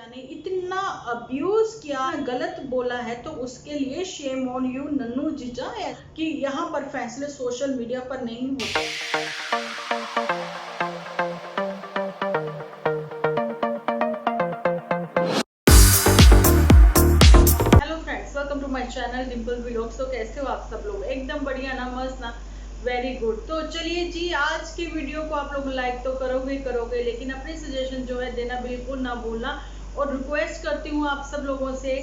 जीजा ने इतना अब्यूज किया, गलत बोला है, तो उसके लिए शेम ऑन यू नन्नू जीजा है कि यहाँ पर फैसले सोशल मीडिया पर नहीं होते। Hello friends, welcome to my channel Dimple vlogs. तो कैसे हो आप सब लोग? एकदम बढ़िया ना, मस्त ना, वेरी गुड। तो चलिए जी, आज की वीडियो को आप लोग लाइक तो करोगे, लेकिन अपनी सजेशन जो है देना बिल्कुल ना भूलना। और रिक्वेस्ट करती हूँ आप सब लोगों से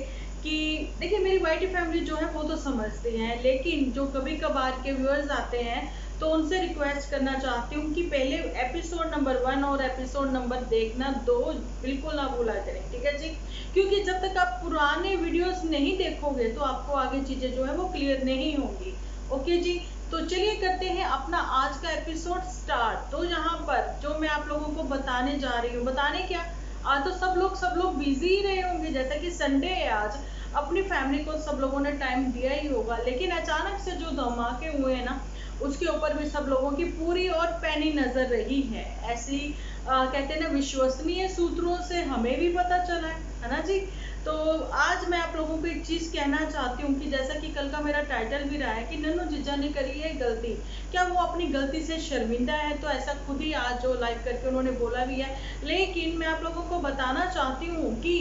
कि देखिए, मेरी वाईटी फैमिली जो है वो तो समझती हैं, लेकिन जो कभी कभार के व्यूअर्स आते हैं तो उनसे रिक्वेस्ट करना चाहती हूँ कि पहले एपिसोड नंबर 1 और एपिसोड नंबर देखना 2 बिल्कुल ना भूला करें, ठीक है जी। क्योंकि जब तक आप पुराने वीडियोस नहीं देखोगे तो आपको आगे चीजें जो है वो क्लियर नहीं होंगी। ओके जी, तो चलिए करते हैं अपना आज का एपिसोड स्टार्ट। तो यहाँ पर जो मैं आप लोगों को बताने जा रही हूँ, बताने क्या, आज तो सब लोग बिजी ही रहे होंगे, जैसा कि संडे है आज। अपनी फैमिली को सब लोगों ने टाइम दिया ही होगा, लेकिन अचानक से जो धमाके हुए हैं ना, उसके ऊपर भी सब लोगों की पूरी और पैनी नजर रही है। ऐसी कहते हैं ना, विश्वसनीय सूत्रों से हमें भी पता चला है ना जी। तो आज मैं आप लोगों को एक चीज कहना चाहती हूँ कि जैसा कि कल का मेरा टाइटल भी रहा है कि नन्नू जीजा ने करी है गलती, क्या वो अपनी गलती से शर्मिंदा है? तो ऐसा खुद ही आज जो लाइव करके उन्होंने बोला भी है। लेकिन मैं आप लोगों को बताना चाहती हूँ कि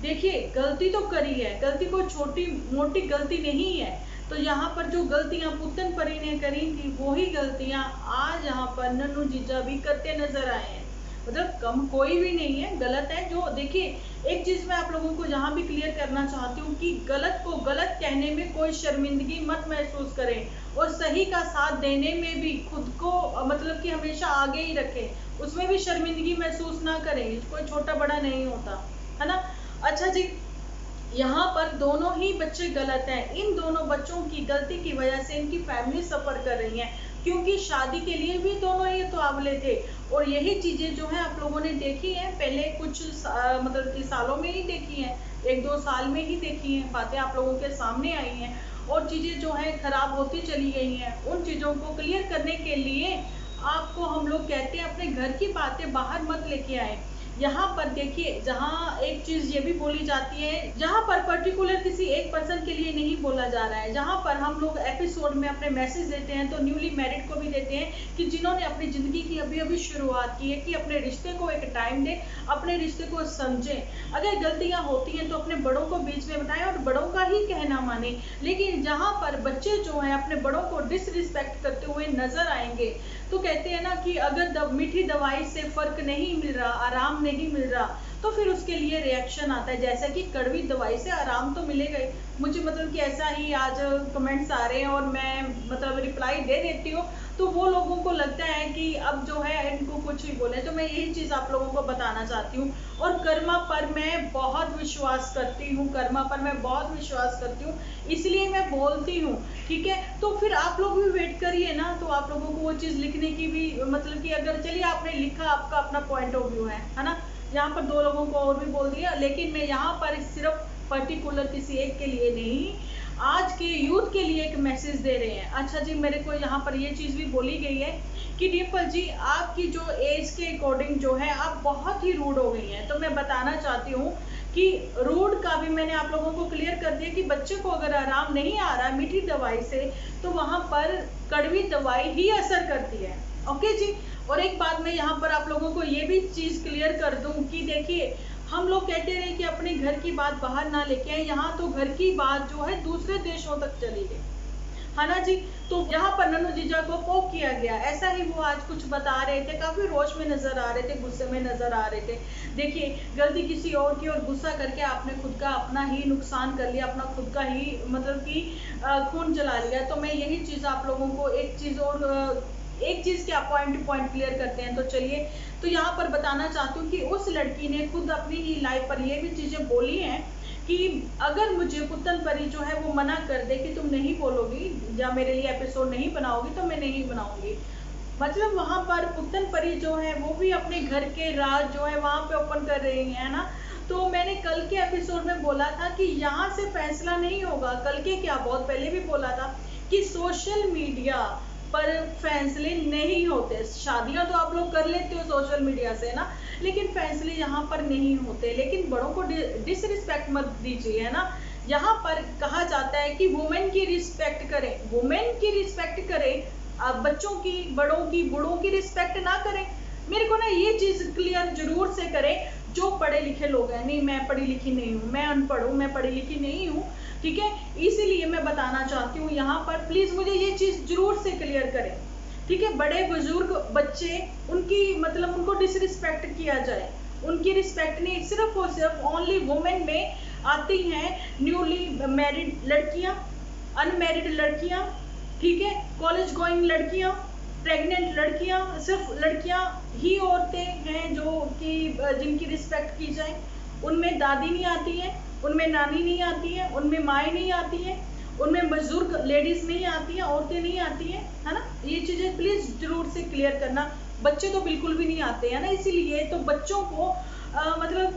देखिए, गलती तो करी है, गलती कोई छोटी मोटी गलती नहीं है। तो यहाँ पर जो गलतियां पुतन परी ने करी थी, वही गलतियां आज यहाँ पर नन्नू जीजा भी करते नजर आए हैं। मतलब कम कोई भी नहीं है, गलत है जो। देखिए, एक चीज मैं आप लोगों को यहाँ भी क्लियर करना चाहती हूँ कि गलत को गलत कहने में कोई शर्मिंदगी मत महसूस करें, और सही का साथ देने में भी खुद को मतलब कि हमेशा आगे ही रखें, उसमें भी शर्मिंदगी महसूस ना करें। कोई छोटा बड़ा नहीं होता, है ना। अच्छा जी, यहाँ पर दोनों ही बच्चे गलत हैं। इन दोनों बच्चों की गलती की वजह से इनकी फैमिली सफर कर रही है, क्योंकि शादी के लिए भी दोनों ही तो आंवले थे। और यही चीजें जो है आप लोगों ने देखी है पहले कुछ मतलब कि सालों में ही देखी है, 1-2 साल में ही देखी है, बातें आप लोगों के सामने आई हैं, और चीजें जो है खराब होती चली गई हैं। उन चीजों को क्लियर करने के लिए आपको हम लोग कहते हैं अपने घर की बातें बाहर मत लेके आए। यहाँ पर देखिए, जहाँ एक चीज ये भी बोली जाती है, जहाँ पर पर्टिकुलर किसी एक पर्सन के लिए नहीं बोला जा रहा है, जहाँ पर हम लोग एपिसोड में अपने मैसेज देते हैं तो न्यूली मैरिड को भी देते हैं कि जिन्होंने अपनी जिंदगी की अभी अभी शुरुआत की है, कि अपने रिश्ते को एक टाइम दे, अपने रिश्ते को समझें। अगर गलतियां होती हैं तो अपने बड़ों को बीच में बताएं और बड़ों का ही कहना माने। लेकिन जहाँ पर बच्चे जो हैं अपने बड़ों को डिसरिस्पेक्ट करते हुए नजर आएंगे, तो कहते हैं ना कि अगर मीठी दवाई से फर्क नहीं मिल रहा, आराम नहीं मिल रहा, तो फिर उसके लिए रिएक्शन आता है। जैसे कि कड़वी दवाई से आराम तो मिलेगा ही। मुझे मतलब कि ऐसा ही आज कमेंट्स आ रहे हैं और मैं मतलब रिप्लाई दे देती हूँ, तो वो लोगों को लगता है कि अब जो है इनको कुछ ही बोले। तो मैं यही चीज आप लोगों को बताना चाहती हूँ। और कर्मा पर मैं बहुत विश्वास करती हूँ, कर्मा पर मैं बहुत विश्वास करती हूँ, इसलिए मैं बोलती हूँ, ठीक है। तो फिर आप लोग भी वेट करिए ना, तो आप लोगों को वो चीज लिखने की भी मतलब कि अगर चलिए आपने लिखा, आपका अपना पॉइंट ऑफ व्यू है ना। यहाँ पर 2 लोगों को और भी बोल दिया, लेकिन मैं यहाँ पर सिर्फ पर्टिकुलर किसी एक के लिए नहीं, आज के यूथ के लिए एक मैसेज दे रहे हैं। अच्छा जी, मेरे को यहाँ पर ये चीज भी बोली गई है कि डिम्पल जी, आपकी जो एज के अकॉर्डिंग जो है आप बहुत ही रूड हो गई हैं। तो मैं बताना चाहती हूँ कि रूड का भी मैंने आप लोगों को क्लियर कर दिया कि बच्चे को अगर आराम नहीं आ रहा है मीठी दवाई से, तो वहां पर कड़वी दवाई ही असर करती है। ओके जी। और एक बात मैं यहाँ पर आप लोगों को ये भी चीज क्लियर कर दूं कि देखिए, हम लोग कहते रहे कि अपने घर की बात बाहर ना लेके आए, यहाँ तो घर की बात जो है दूसरे देशों तक चली गई, है ना जी। तो यहाँ पर नन्नू जीजा को पोक किया गया। ऐसा ही वो आज कुछ बता रहे थे, काफी रोष में नजर आ रहे थे, गुस्से में नजर आ रहे थे। देखिए, गलती किसी और की और गुस्सा करके आपने खुद का अपना ही नुकसान कर लिया, अपना खुद का ही मतलब कि खून जला लिया। तो मैं यही चीज आप लोगों को एक चीज और एक चीज क्या पॉइंट टू पॉइंट क्लियर करते हैं। तो चलिए, तो यहाँ पर बताना चाहती हूँ कि उस लड़की ने खुद अपनी ही लाइफ पर ये भी चीजें बोली हैं कि अगर मुझे पुतन परी जो है वो मना कर दे कि तुम नहीं बोलोगी या मेरे लिए एपिसोड नहीं बनाओगी, तो मैं नहीं बनाऊंगी। मतलब वहां पर पुतन परी जो है वो भी अपने घर के राज जो है वहां पे ओपन कर रही है ना। तो मैंने कल के एपिसोड में बोला था कि यहाँ से फैसला नहीं होगा। कल के क्या, बहुत पहले भी बोला था कि सोशल मीडिया पर फैसले नहीं होते। शादियां तो आप लोग कर लेते हो सोशल मीडिया से ना, लेकिन फैसले यहाँ पर नहीं होते। लेकिन बड़ों को डिसरिस्पेक्ट मत दीजिए, है ना। यहाँ पर कहा जाता है कि वुमेन की रिस्पेक्ट करें, वुमेन की रिस्पेक्ट करें, आप बच्चों की, बड़ों की, बूढ़ों की रिस्पेक्ट ना करें। मेरे को ना ये चीज क्लियर जरूर से करें जो पढ़े लिखे लोग हैं। नहीं, मैं पढ़ी लिखी नहीं हूँ, मैं अनपढ़ हूँ, मैं पढ़ी लिखी नहीं हूँ, ठीक है। इसीलिए मैं बताना चाहती हूँ यहाँ पर, प्लीज मुझे ये चीज जरूर से क्लियर करें, ठीक है। बड़े बुजुर्ग बच्चे, उनकी मतलब उनको डिसरिस्पेक्ट किया जाए, उनकी रिस्पेक्ट नहीं। सिर्फ और सिर्फ ओनली वुमेन में आती हैं न्यूली मैरिड लड़कियां, अनमैरिड लड़कियां, ठीक है, कॉलेज गोइंग लड़कियां, प्रेग्नेंट लड़कियां। सिर्फ लड़कियां ही औरतें हैं जो कि जिनकी रिस्पेक्ट की जाए। उनमें दादी नहीं आती है, उनमें नानी नहीं आती है, उनमें माएँ नहीं आती है, उनमें बुजुर्ग लेडीज नहीं आती हैं, औरतें नहीं आती हैं, है ना। ये चीजें प्लीज जरूर से क्लियर करना। बच्चे तो बिल्कुल भी नहीं आते हैं ना, इसीलिए तो बच्चों को मतलब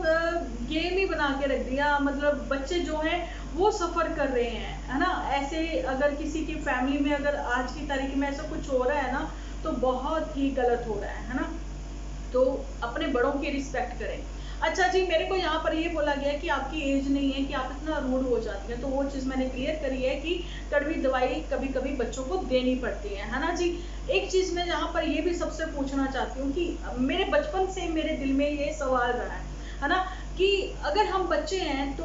गेम ही बना के रख दिया। मतलब बच्चे जो हैं वो सफर कर रहे हैं, है ना। ऐसे अगर किसी की फैमिली में अगर आज की तारीख में ऐसा कुछ हो रहा है ना, तो बहुत ही गलत हो रहा है ना। तो अपने बड़ों की रिस्पेक्ट करें। अच्छा जी, मेरे को यहाँ पर ये बोला गया कि आपकी एज नहीं है कि आप इतना रूड हो जाती हैं, तो वो चीज़ मैंने क्लियर करी है कि कड़वी दवाई कभी कभी बच्चों को देनी पड़ती है ना जी। एक चीज़ मैं यहाँ पर ये भी सबसे पूछना चाहती हूँ कि मेरे बचपन से मेरे दिल में ये सवाल रहा है ना, कि अगर हम बच्चे हैं तो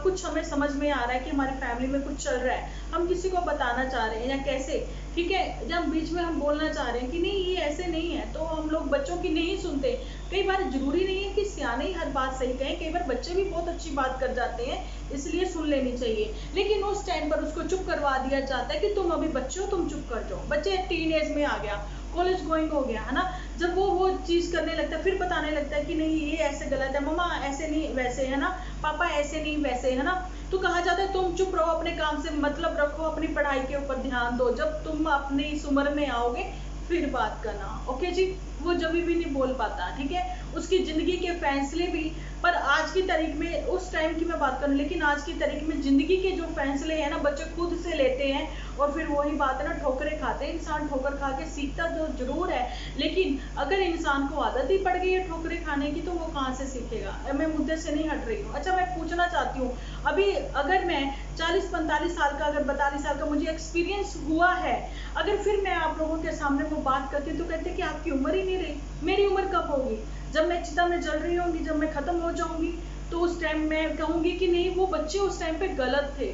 कुछ हमें समझ में आ रहा है कि हमारी फैमिली में कुछ चल रहा है, हम किसी को बताना चाह रहे हैं या कैसे, ठीक है, जब बीच में हम बोलना चाह रहे हैं कि नहीं ये ऐसे नहीं है, तो हम लोग बच्चों की नहीं सुनते। कई बार जरूरी नहीं है कि सियाने ही हर बात सही कहें, कई बार बच्चे भी बहुत अच्छी बात कर जाते हैं, इसलिए सुन लेनी चाहिए। लेकिन उस टाइम पर उसको चुप करवा दिया जाता है कि तुम अभी बच्चे हो, तुम चुप कर जाओ। बच्चे टीन एज में आ गया, कॉलेज गोइंग हो गया, है ना, जब वो चीज करने लगता है, फिर बताने लगता है कि नहीं ये ऐसे गलत है, मम्मा ऐसे नहीं वैसे, है ना, पापा ऐसे नहीं वैसे, है ना। तो कहा जाता है तुम चुप रहो, अपने काम से मतलब रखो, अपनी पढ़ाई के ऊपर ध्यान दो, जब तुम अपनी इस उम्र में आओगे फिर बात करना। ओके जी, वो जब भी नहीं बोल पाता, ठीक है, उसकी जिंदगी के फैसले भी। पर आज की तारीख में, उस टाइम की मैं बात करूं, लेकिन आज की तारीख में जिंदगी के जो फैसले हैं ना, बच्चे खुद से लेते हैं। और फिर वही बात है ना, ठोकरें खाते हैं। इंसान ठोकर खा के सीखता तो जरूर है, लेकिन अगर इंसान को आदत ही पड़ गई है ठोकरें खाने की, तो वो कहाँ से सीखेगा। मैं मुद्दे से नहीं हट रही हूँ। अच्छा, मैं पूछना चाहती हूँ, अभी अगर मैं 40-45 साल का, अगर 42 साल का मुझे एक्सपीरियंस हुआ है, अगर फिर मैं आप लोगों के सामने वो बात करती हूँ, तो कहते कि आपकी उम्र ही नहीं रही। मेरी उम्र कब होगी? जब मैं चिता में जल रही होंगी, जब मैं खत्म हो जाऊंगी, तो उस टाइम मैं कहूंगी कि नहीं, वो बच्चे उस टाइम पे गलत थे,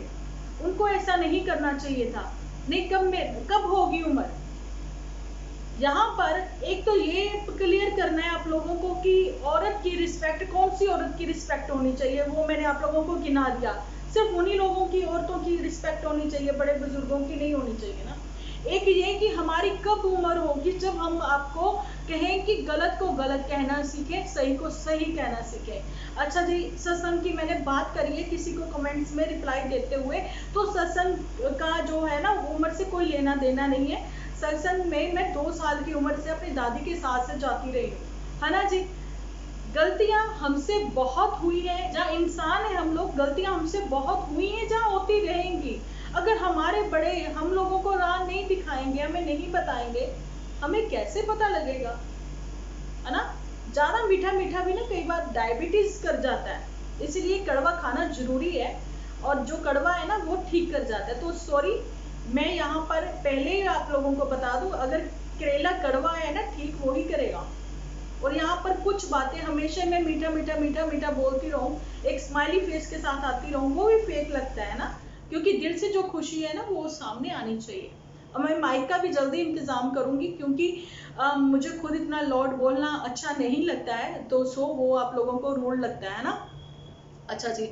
उनको ऐसा नहीं करना चाहिए था। नहीं, कब होगी उम्र? यहाँ पर एक तो ये क्लियर करना है आप लोगों को कि औरत की रिस्पेक्ट, कौन सी औरत की रिस्पेक्ट होनी चाहिए, वो मैंने आप लोगों को गिना दिया। सिर्फ उन्हीं लोगों की, औरतों की रिस्पेक्ट होनी चाहिए, बड़े बुजुर्गों की नहीं होनी चाहिए ना। एक ये कि हमारी कब उम्र होगी जब हम आपको कहें कि गलत को गलत कहना सीखें, सही को सही कहना सीखें। अच्छा जी, सत्संग की मैंने बात करी है किसी को कमेंट्स में रिप्लाई देते हुए, तो सत्संग का जो है ना, उम्र से कोई लेना देना नहीं है। सत्संग में मैं 2 साल की उम्र से अपनी दादी के साथ से जाती रही हूँ, है ना जी। गलतियां हमसे बहुत हुई है, जहाँ इंसान है हम लोग, गलतियां हमसे बहुत हुई हैं, जहाँ होती रहेंगी। अगर हमारे बड़े हम लोगों को राह नहीं दिखाएंगे, हमें नहीं बताएंगे, हमें कैसे पता लगेगा, है ना। ज्यादा मीठा मीठा भी ना कई बार डायबिटीज कर जाता है, इसीलिए कड़वा खाना जरूरी है, और जो कड़वा है ना वो ठीक कर जाता है। तो सॉरी, मैं यहाँ पर पहले ही आप लोगों को बता दूं, अगर करेला कड़वा है ना, ठीक वो ही करेगा। और यहाँ पर कुछ बातें हमेशा मैं मीठा मीठा मीठा मीठा बोलती रहूं, एक स्माइली फेस के साथ आती रहूं, वो भी फेक लगता है ना, क्योंकि दिल से जो खुशी है ना वो सामने आनी चाहिए। और मैं माइक का भी जल्दी इंतजाम करूंगी, क्योंकि मुझे खुद इतना लाउड बोलना अच्छा नहीं लगता है, तो वो आप लोगों को रूल लगता है ना। अच्छा जी,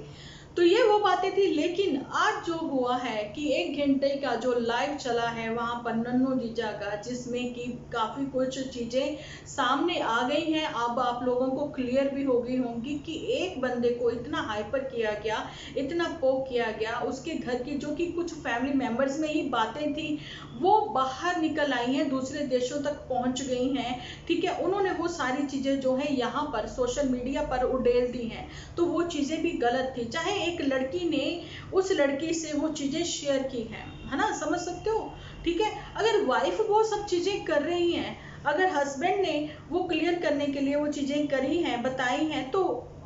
तो ये वो बातें थी। लेकिन आज जो हुआ है कि 1 घंटे का जो लाइव चला है वहां पर नन्नू जीजा का, जिसमें कि काफी कुछ चीजें सामने आ गई हैं। अब आप लोगों को क्लियर भी हो गई होंगी कि एक बंदे को इतना हाइपर किया गया, इतना पोक किया गया, उसके घर की जो कि कुछ फैमिली मेंबर्स में ही बातें थी वो बाहर निकल आई हैं, दूसरे देशों तक पहुंच गई हैं, ठीक है। उन्होंने वो सारी चीजें जो है यहाँ पर सोशल मीडिया पर उड़ेल दी हैं, तो वो चीजें भी गलत थी। चाहे एक लड़की ने उस लड़की से वो चीजें शेयर की हैं, है ना, समझ सकते हो, ठीक है। अगर वाइफ वो सब चीजें कर रही हैं, अगर हस्बैंड ने वो क्लियर करने के लिए वो चीजें करी हैं, बताई हैं, तो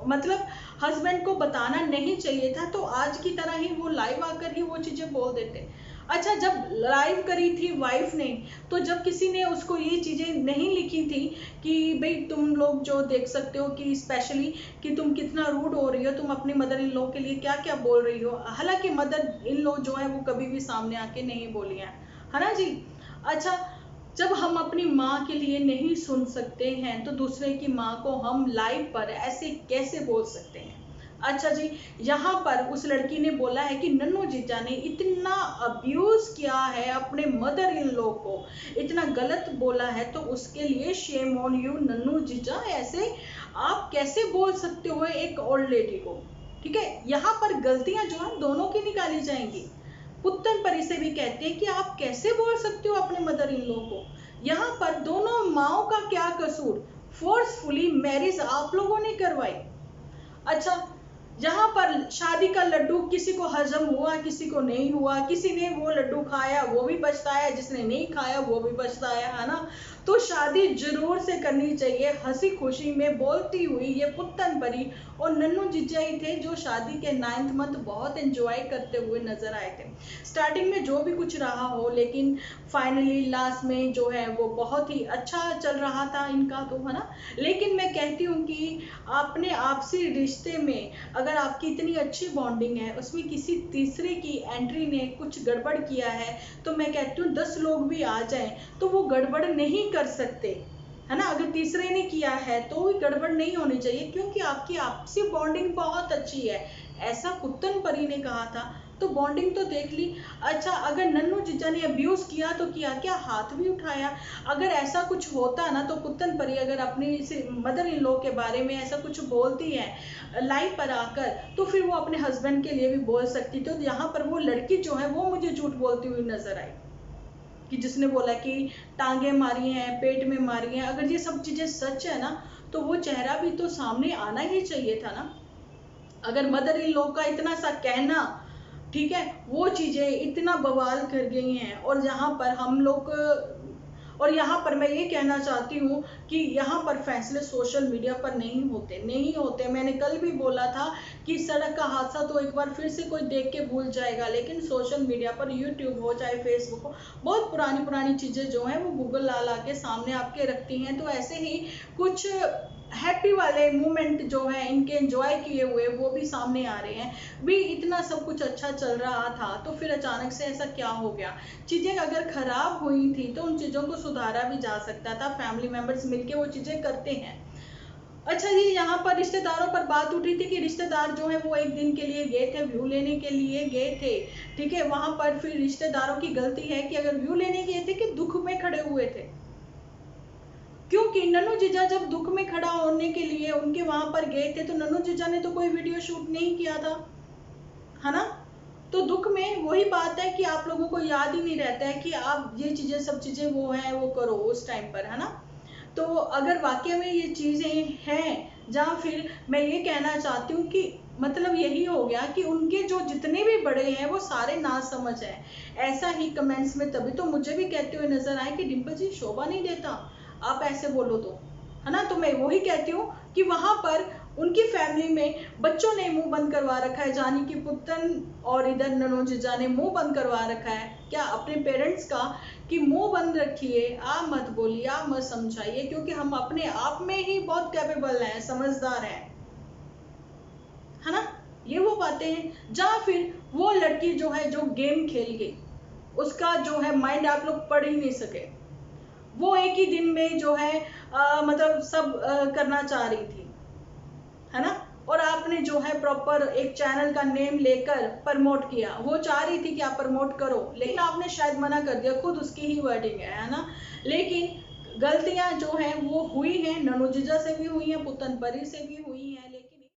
मतलब हस्बैंड को बताना नहीं चाहिए था, तो आज की तरह ही वो लाइव आकर ही वो चीजें बोल देते। अच्छा, जब लाइव करी थी वाइफ ने, तो जब किसी ने उसको ये चीजें नहीं लिखी थी कि भाई तुम लोग जो देख सकते हो कि स्पेशली कि तुम कितना रूड हो रही हो, तुम अपनी मदर इन लॉ के लिए क्या क्या बोल रही हो, हालांकि मदर इन लॉ जो है वो कभी भी सामने आके नहीं बोली है ना जी। अच्छा, जब हम अपनी माँ के लिए नहीं सुन सकते हैं तो दूसरे की माँ को हम लाइव पर ऐसे कैसे बोल सकते हैं। अच्छा जी, यहाँ पर उस लड़की ने बोला है कि नन्नू जीजा ने इतना अब्यूज किया है अपने मदर इन लॉ को, इतना गलत बोला है, तो उसके लिए शेम ऑन यू नन्नू जीजा, ऐसे आप कैसे बोल सकते हो एक ओल्ड लेडी को। ठीक है, यहाँ पर गलतियां जो है दोनों की निकाली जाएंगी। पुत्तन परी से भी कहते हैं कि आप कैसे बोल सकते हो अपने मदर इन लॉ को। यहाँ पर दोनों माओ का क्या कसूर, फोर्सफुली मैरिज आप लोगों ने करवाई। अच्छा, जहां पर शादी का लड्डू किसी को हजम हुआ, किसी को नहीं हुआ, किसी ने वो लड्डू खाया वो भी पछताया, जिसने नहीं खाया वो भी पछताया, है ना। तो शादी जरूर से करनी चाहिए हंसी खुशी में बोलती हुई। ये पुत्तन परी और नन्नू जीजा ही थे जो शादी के 9th मंथ बहुत एंजॉय करते हुए नजर आए थे। स्टार्टिंग में जो भी कुछ रहा हो, लेकिन फाइनली लास्ट में जो है वो बहुत ही अच्छा चल रहा था इनका, तो है ना। लेकिन मैं कहती हूँ कि अपने आपसी रिश्ते में अगर आपकी इतनी अच्छी बॉन्डिंग है, उसमें किसी तीसरे की एंट्री ने कुछ गड़बड़ किया है, तो मैं कहती हूँ 10 लोग भी आ जाएं तो वो गड़बड़ नहीं कर सकते, है ना। अगर तीसरे ने किया है तो भी गड़बड़ नहीं होनी चाहिए, क्योंकि आपकी आपसी बॉन्डिंग बहुत अच्छी है, ऐसा पुत्तन परी ने कहा था। तो बॉन्डिंग तो देख ली। अच्छा, अगर नन्नू जीजा ने अब्यूज किया तो किया क्या, हाथ भी उठाया। अगर ऐसा कुछ होता ना तो पुत्तन परी अगर अपनी मदर इन लॉ के बारे में ऐसा कुछ बोलती है लाइव पर आकर, तो फिर वो अपने हस्बैंड के लिए भी बोल सकती। तो यहाँ पर वो लड़की जो है वो मुझे झूठ बोलती हुई नजर आई, कि जिसने बोला कि टांगे मारी हैं, पेट में मारी हैं। अगर ये सब चीजें सच है ना, तो वो चेहरा भी तो सामने आना ही चाहिए था ना। अगर मदर इन लॉ का इतना सा कहना, ठीक है, वो चीजें इतना बवाल कर गई हैं, और यहाँ पर हम लोग, और यहाँ पर मैं ये कहना चाहती हूँ कि यहाँ पर फैसले सोशल मीडिया पर नहीं होते। मैंने कल भी बोला था कि सड़क का हादसा तो एक बार फिर से कोई देख के भूल जाएगा, लेकिन सोशल मीडिया पर यूट्यूब हो चाहे फेसबुक हो, बहुत पुरानी पुरानी चीजें जो हैं वो गूगल ला के सामने आपके रखती हैं। तो ऐसे ही कुछ हैप्पी वाले मोमेंट जो है इनके एंजॉय किए हुए वो भी सामने आ रहे हैं। भी इतना सब कुछ अच्छा चल रहा था, तो फिर अचानक से ऐसा क्या हो गया। चीजें अगर खराब हुई थी तो उन चीजों को सुधारा भी जा सकता था, फैमिली मेंबर्स मिलके वो चीजें करते हैं। अच्छा जी, यहाँ पर रिश्तेदारों पर बात उठी थी कि रिश्तेदार जो है वो एक दिन के लिए गए थे, व्यू लेने के लिए गए थे, ठीक है। वहां पर फिर रिश्तेदारों की गलती है कि अगर व्यू लेने गए थे कि दुख में खड़े हुए थे, क्योंकि नन्नू जीजा जब दुख में खड़ा होने के लिए उनके वहां पर गए थे तो नन्नू जीजा ने तो कोई वीडियो शूट नहीं किया था, है ना। तो दुख में वही बात है कि आप लोगों को याद ही नहीं रहता है कि आप ये चीजें सब चीजें वो हैं वो करो उस टाइम पर, है ना। तो अगर वाकई में ये चीजें हैं, जहाँ फिर मैं ये कहना चाहती हूँ कि मतलब यही हो गया कि उनके जो जितने भी बड़े हैं वो सारे ना समझ हैं। ऐसा ही कमेंट्स में तभी तो मुझे भी कहते हुए नजर आए कि डिम्पल जी शोभा नहीं देता आप ऐसे बोलो तो, है ना। तो मैं वही कहती हूँ कि वहां पर उनकी फैमिली में बच्चों ने मुंह बंद करवा रखा है, जानी कि पुत्तन और इधर नन्नू जीजा ने मुंह बंद करवा रखा है क्या अपने पेरेंट्स का, कि मुंह बंद रखिए, आप मत बोलिए, आप मत समझाइए, क्योंकि हम अपने आप में ही बहुत कैपेबल हैं, समझदार हैं, है ना। ये वो बातें हैं। जहाँ फिर वो लड़की जो है जो गेम खेल गई, उसका जो है माइंड आप लोग पढ़ ही नहीं सके। वो एक ही दिन में जो है मतलब सब करना चाह रही थी, है ना। और आपने जो है प्रॉपर एक चैनल का नेम लेकर प्रमोट किया, वो चाह रही थी कि आप प्रमोट करो, लेकिन आपने शायद मना कर दिया, खुद उसकी ही वर्डिंग है ना। लेकिन गलतियां जो हैं वो हुई हैं, नन्नू जीजा से भी हुई हैं, पुत्तन परी से भी हुई हैं।